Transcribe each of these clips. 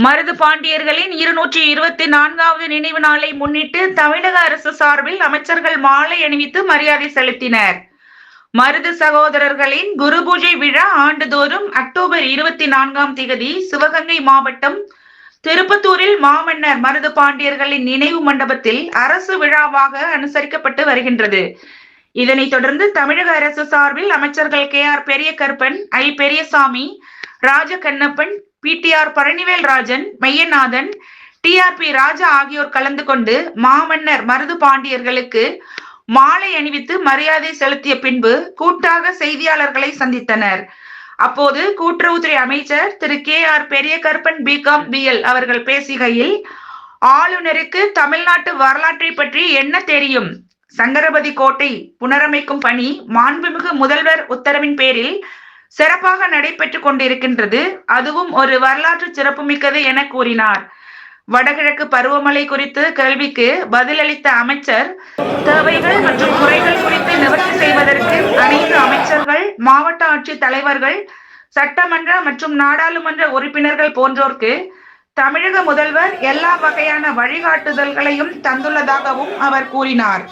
மருது பாண்டியர்களின் 224வது நினைவு நாளை முன்னிட்டு தமிழக அரசு சார்பில் அமைச்சர்கள் மாலை அணிவித்து மரியாதை செலுத்தினர். மருது சகோதரர்களின் குரு பூஜை விழா ஆண்டுதோறும் அக்டோபர் 24ஆம் தேதி சிவகங்கை மாவட்டம் திருப்பத்தூரில் மாமன்னர் மருது பாண்டியர்களின் நினைவு மண்டபத்தில் அரசு விழாவாக அனுசரிக்கப்பட்டு வருகின்றது. இதனைத் தொடர்ந்து தமிழக அரசு சார்பில் அமைச்சர்கள் KR Periyakaruppan, I Periyasamy, Rajakannappan, PTR Palanivel Rajan, Meyyanathan, TRP ராஜா ஆகியோர் கலந்து கொண்டு மாமன்னர் மருது பாண்டியர்களுக்கு மாலை அணிவித்து மரியாதை செலுத்திய பின்பு கூட்டாக செய்தியாளர்களை சந்தித்தனர். அப்போது கூட்டுறவுத்துறை அமைச்சர் திரு KR பெரியகருப்பன் BCom BL அவர்கள் பேசுகையில், ஆளுநருக்கு தமிழ்நாட்டு வரலாற்றை பற்றி என்ன தெரியும்? சங்கரபதி கோட்டை புனரமைக்கும் பணி மாண்புமிகு முதல்வர் உத்தரவின் பேரில் சிறப்பாக நடைபெற்றுக் கொண்டிருக்கின்றது. அதுவும் ஒரு வரலாற்று சிறப்புமிக்கது என கூறினார். வடகிழக்கு பருவமழை குறித்து கேள்விக்கு பதிலளித்த அமைச்சர், தேவைகள் மற்றும் குறைகள் குறித்து நிவர்த்தி செய்வதற்கு அனைத்து அமைச்சர்கள், மாவட்ட ஆட்சித் தலைவர்கள், சட்டமன்ற மற்றும் நாடாளுமன்ற உறுப்பினர்கள் போன்றோருக்கு தமிழக முதல்வர் எல்லா வகையான வழிகாட்டுதல்களையும் தந்துள்ளதாகவும் அவர் கூறினார்.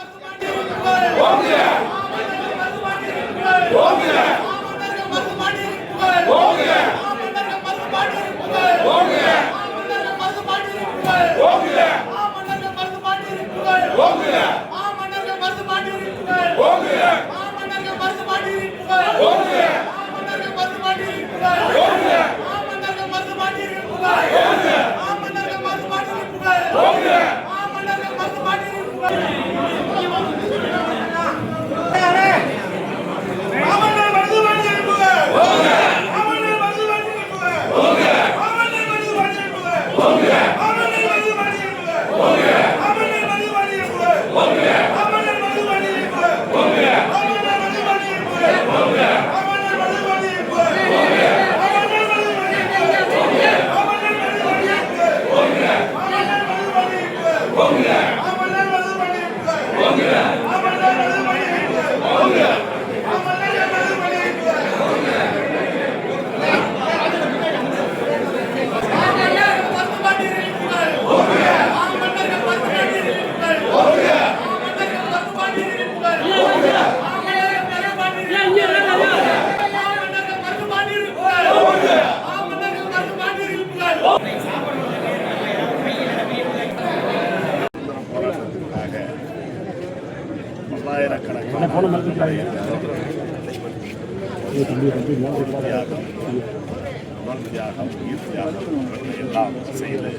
எல்லாம் செய்து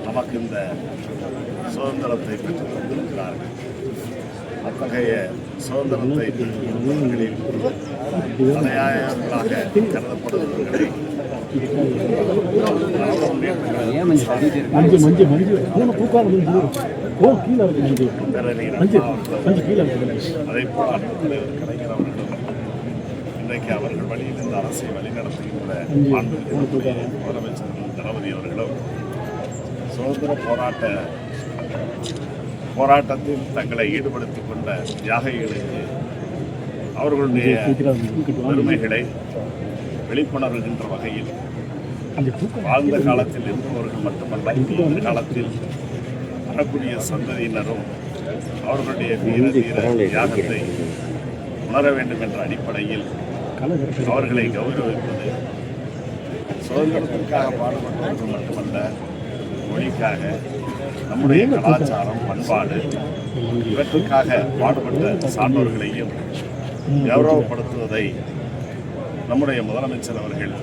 நமக்கு இந்த சுதந்திரத்தை பெற்றுக் கொண்டிருக்கிறார்கள். அத்தகைய சுதந்திரத்தை பெற்றுக்கொண்டவர்களில் தலையாயர்களாக கருதப்படுபவர்களை அதே போல அன்பு தலைவர் கலைஞர் அவர்களும் இன்றைக்கு அவர்கள் வழியில் இந்த அரசை வழிநடத்துகின்ற முதலமைச்சர் தளபதி அவர்களும் சுதந்திர போராட்டத்தில் தங்களை ஈடுபடுத்திக் கொண்ட தியாகிகளுக்கு அவர்களுடைய பெருமைகளை வெளிக்கொணர்கின்ற வகையில் வாழ்ந்த காலத்தில் இருப்பவர்கள் மட்டுமல்ல, இந்த காலத்தில் வரக்கூடிய சந்ததியினரும் அவர்களுடைய வீர தியாகத்தை உணர வேண்டும் என்ற அடிப்படையில் அவர்களை கௌரவிப்பது சுதந்திரத்திற்காக பாடுபட்டவர்கள் மட்டுமல்ல, மொழிக்காக, நம்முடைய கலாச்சாரம், பண்பாடு இவற்றுக்காக பாடுபட்ட சான்றோர்களையும் கௌரவப்படுத்துவதை நம்முடைய முதலமைச்சர் அவர்கள்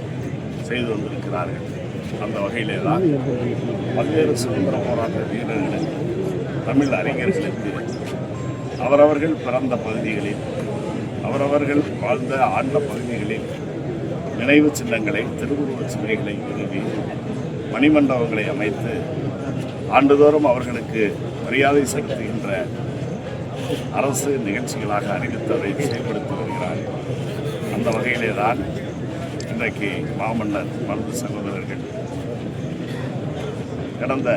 செய்து வந்திருக்கிறார்கள். அந்த வகையிலே தான் பல்வேறு சுதந்திர போராட்ட வீரர்களுக்கு, தமிழ் அறிஞர்களுக்கு அவரவர்கள் பிறந்த பகுதிகளில், அவரவர்கள் வாழ்ந்த ஆண்ட பகுதிகளில் நினைவு சின்னங்களை, திருவுருவச் சிலைகளை நிறுவி மணிமண்டபங்களை அமைத்து ஆண்டுதோறும் அவர்களுக்கு மரியாதை செலுத்துகின்ற அரசு நிகழ்ச்சிகளாக அறிவித்ததை செயல்படுத்தி வருகிறார்கள். அந்த வகையிலே தான் இன்றைக்கு மாமன்னர் மருது சகோதரர்கள் கடந்த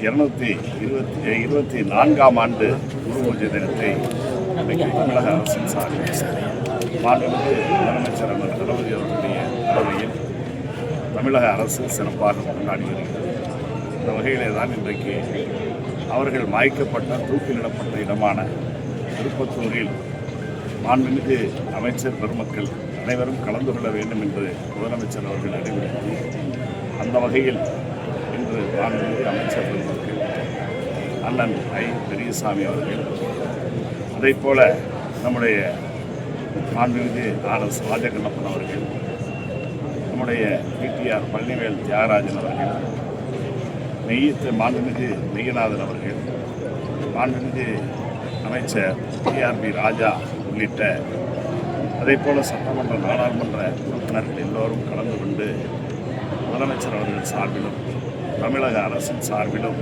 224ஆம் ஆண்டு குரு பூஜை தினத்தை இன்றைக்கு தமிழக அரசின் சார்பில் மாண்புமிகு முதலமைச்சர் தளபதி அவர்களுடைய தலைமையில் தமிழக அரசு சிறப்பாக கொண்டாடி வருகிறது. இந்த வகையிலே தான் இன்றைக்கு அவர்கள் மாய்க்கப்பட்ட தூக்கிலிடப்பட்ட இடமான திருப்பத்தூரில் மாண்புமிகு அமைச்சர் பெருமக்கள் அனைவரும் கலந்து கொள்ள வேண்டும் என்று முதலமைச்சர் அவர்கள் அறிவுறுத்தி, அந்த வகையில் இன்று மாண்புமிகு அமைச்சர் பெருமக்கள் அண்ணன் ஐ பெரியசாமி அவர்கள், அதைப்போல நம்முடைய மாண்புமிகு RS ராஜகண்ணப்பன் அவர்கள், நம்முடைய PTR பழனிவேல் தியாகராஜன் அவர்கள், மாண்புமிகு மெய்யநாதன் அவர்கள், மாண்புமிகு அமைச்சர் TRB ராஜா உள்ளிட்ட அதேபோல சட்டமன்ற நாடாளுமன்ற உறுப்பினர்கள் எல்லோரும் கலந்து கொண்டு முதலமைச்சர் அவர்கள் சார்பிலும் தமிழக அரசின் சார்பிலும்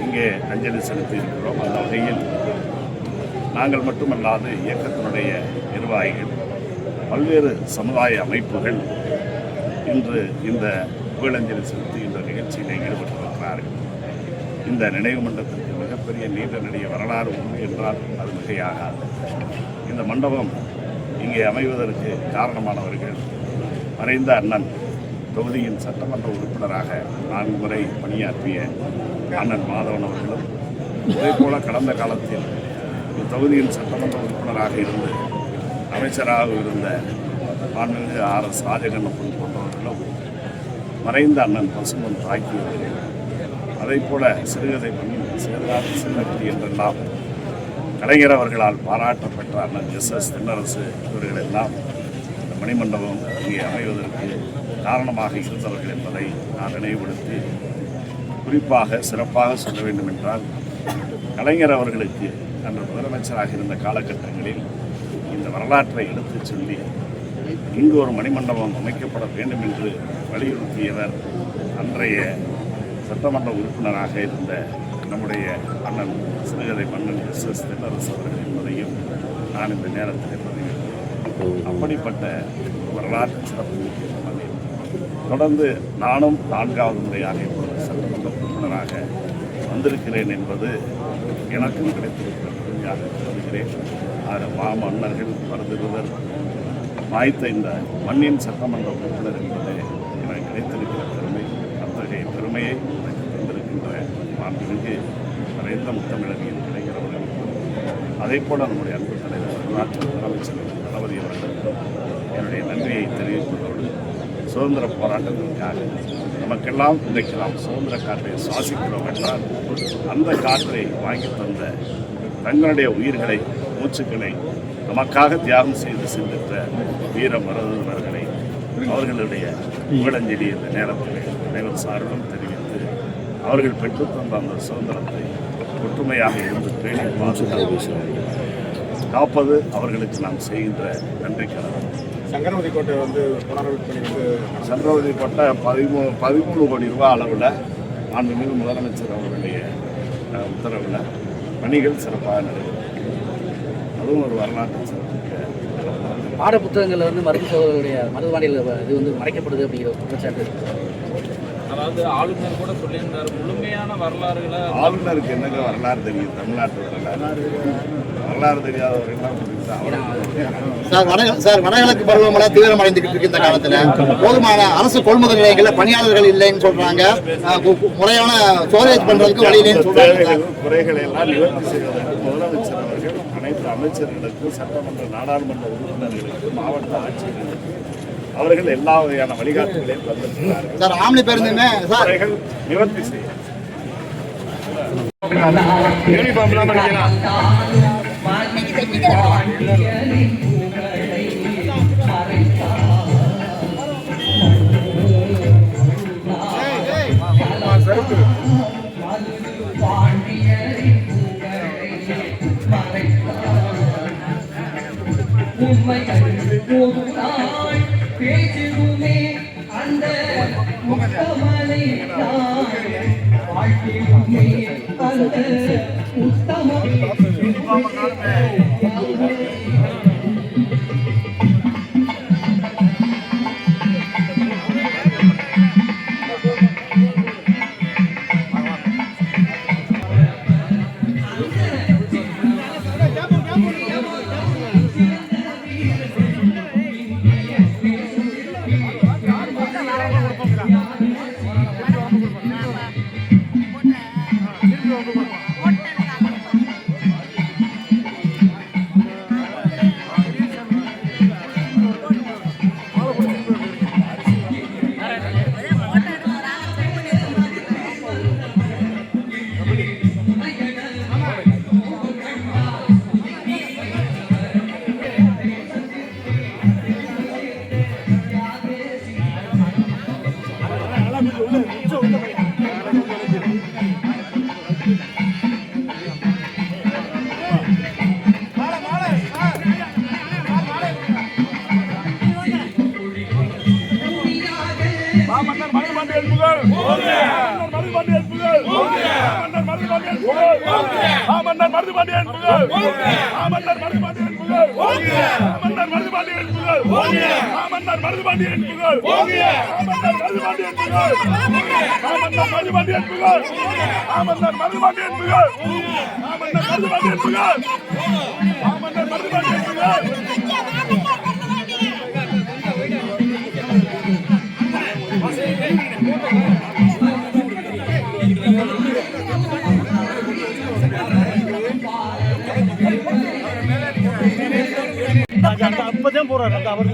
இங்கே அஞ்சலி செலுத்தி இருக்கிறோம். அந்த வகையில் நாங்கள் மட்டுமல்லாது இயக்கத்தினுடைய நிர்வாகிகள், பல்வேறு சமுதாய அமைப்புகள் இன்று இந்த புகழஞ்சலி செலுத்தி இந்த நிகழ்ச்சியில் ஈடுபட்டிருக்கிறார்கள். இந்த நினைவு மண்டபத்திற்கு மிகப்பெரிய நீண்ட நெடிய வரலாறு உண்டு என்றால் அது மிகையாகாது. இந்த மண்டபம் இங்கே அமைவதற்கு காரணமானவர்கள் மறைந்த அண்ணன் தொகுதியின் சட்டமன்ற உறுப்பினராக 4 முறை பணியாற்றிய அண்ணன் மாதவன் அவர்களும், அதேபோல கடந்த காலத்தில் தொகுதியின் சட்டமன்ற உறுப்பினராக இருந்து அமைச்சராக இருந்த மாண்புமிகு RS ராஜகண்ணப்பன் போன்றவர்களும், மறைந்த அண்ணன் பசும்பொன் தாக்கி அவர்கள், அதைப்போல சிறுகதை பண்ணி சேதராஜ் சின்னக்கி என்றெல்லாம் கலைஞர் அவர்களால் பாராட்டப்பட்ட அண்ணன் SS தென்னரசு இவர்களெல்லாம் இந்த மணிமண்டபம் இங்கே அமைவதற்கு காரணமாக இருந்தவர்கள் என்பதை நான் நினைவுபடுத்தி, குறிப்பாக சிறப்பாக சொல்ல வேண்டும் என்றால், கலைஞர் அவர்களுக்கு அன்று முதலமைச்சராக இருந்த காலகட்டங்களில் இந்த வரலாற்றை எடுத்துச் சொல்லி இங்கு ஒரு மணிமண்டபம் அமைக்கப்பட வேண்டும் என்று வலியுறுத்தியவர் அன்றைய சட்டமன்ற உறுப்பினராக இருந்த நம்முடைய அண்ணன் சிறுகதை மன்னன் SS தென்னரசு அவர்கள் என்பதையும் நான் இந்த நேரத்தில் பதிவிட்டேன். அப்படிப்பட்ட வரலாற்று சிறப்பு தொடர்ந்து நானும் 4வது முறையாக இப்பொழுது சட்டமன்ற உறுப்பினராக வந்திருக்கிறேன் என்பது எனக்கும் கிடைத்திருக்கிற பெருமையாக கருதுகிறேன். அதில் மாமன்னர்கள் மருந்திருவர் வாய்த்த இந்த மண்ணின் சட்டமன்ற உறுப்பினர் என்பது எனக்கு கிடைத்திருக்கிற பெருமை. அத்தகைய பெருமையை தந்திருக்கின்ற மாண்புமிகு மறைந்த முத்தமிழறிஞர் கலைஞர் அவர்களுக்கும், அதேபோல நம்முடைய அன்பு தலைவர் வரலாற்று முதலமைச்சர் தளபதி அவர்களுக்கும் என்னுடைய நன்றியை தெரிவிப்பதோடு, சுதந்திர போராட்டத்திற்காக நமக்கெல்லாம் இன்றைக்கு நாம் சுதந்திர காற்றை சுவாசிக்கிறோம் என்றால், அந்த காற்றை வாங்கி தந்த தங்களுடைய உயிர்களை, மூச்சுக்களை நமக்காக தியாகம் செய்து சென்ற வீர மருதுவர்களை அவர்களுடைய புகழஞ்சலி இந்த நேரத்தில் அனைவர் சார்பிலும் தெரிவித்து, அவர்கள் பெற்றுத்தந்த அந்த சுதந்திரத்தை ஒற்றுமையாக இருந்து பேணி காப்பது அவர்களுக்கு நாம் செய்கின்ற நன்றி கடன். சங்கரவதி கோட்டை வந்து சங்கரவதி கோட்டை 13 கோடி ரூபாய் அளவில் மாண்புமிகு முதலமைச்சர் அவர்களுடைய உத்தரவில் பணிகள் சிறப்பாக நடைபெறும். அதுவும் ஒரு வரலாற்று சிறப்பு. பாட புத்தகங்களில் வந்து மருது சகோதரருடைய மருதுவாண்டியில் இது வந்து மறைக்கப்படுது அப்படிங்கிற குற்றச்சாட்டு. அதாவது ஆளுநர் கூட சொல்லியிருந்தார், முழுமையான வரலாறுகளை. ஆளுநருக்கு என்னங்க வரலாறு தெரியும்? தமிழ்நாட்டு வரலாறு தெரியாதவர்கள் சார், வடகிழக்கு பருவமழை தீவிரமடைந்துகிட்டு இருக்கு. இந்த காலத்தில் போதுமான அரசு கொள்முதல் நிலையங்களில் பணியாளர்கள் இல்லைன்னு சொல்றாங்க. முறையான ஸ்டோரேஜ் பண்றதுக்கு வழி இல்லைன்னு சொல்றாங்க. குறைகளை எல்லாம் நிவர்த்தி செய்வதற்கு முதலமைச்சர் அவர்கள் அனைத்து அமைச்சர்களுக்கும், சட்டமன்ற நாடாளுமன்ற உறுப்பினர்களுக்கு, மாவட்ட ஆட்சியர்களுக்கு அவர்கள் எல்லா வகையான வழிகாட்டுகளையும் தந்திருக்கிறார்கள். சார், ஆம்னி பேருந்துமே குறைகள் நிவர்த்தி செய்ய பேசுமே அந்த முத்தமலை வாழ்க்கையுமே அந்த உத்தம மாமன்னர் மருதுபாண்டியன் புகழ் மருதுபாண்டியன் புகழ் மருதுபாண்டியன் புகழ் மாமன்னர் மருதுபாண்டியன் புகழ் மாமன்னர் மருதுபாண்டியன் புகழ் மாமன்னர் மருதுபாண்டியன் புகழ் மாமன்னர் மருதுபாண்டியன் புகழ் மாமன்னர் மருதுபாண்டியன் புகழ் மாமன்னர் மருதுபாண்டியன் புகழ் மாமன்னர் மருதுபாண்டியன் புகழ் மாமன்னர் மருதுபாண்டியன் புகழ் மாமன்னர் மருதுபாண்டியன் புகழ் அப்பதான் போறாரு அந்த அவர்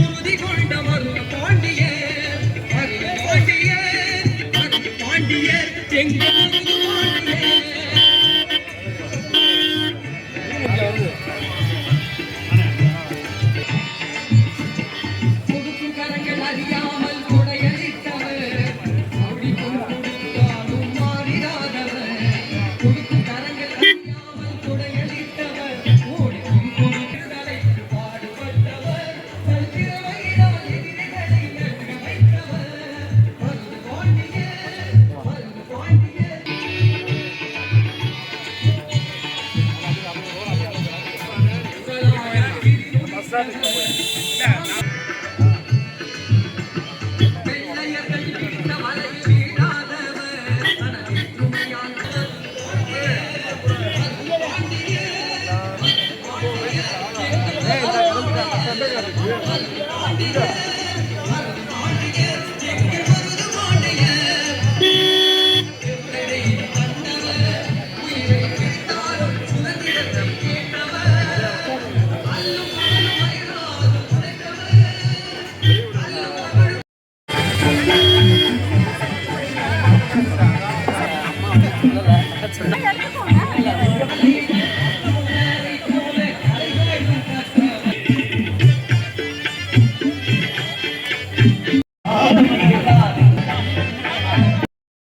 உறுதி கொண்ட மருது பாண்டியர் பாண்டியர் எங்கள் மருது பாண்டியர் கொடுக்கும் கரங்கள் அறியாமல் கொடையளித்தவர் கொடுத்தாலும் மாறிடாதவர் கொடுக்கும் கரங்கள் அறியாமல் கொடையளித்தவர் ஓடிக்கும் கொடுத்தலை பாடுபட்டவர் பல்திறமையினால் எதிரிகளை வெல்ல வைத்தவர் மருது பாண்டியர் மருது பாண்டியர் வெள்ளையர்கள் பிடித்த வலையில் வீழாதவர் தனது துணையானவர் Ay,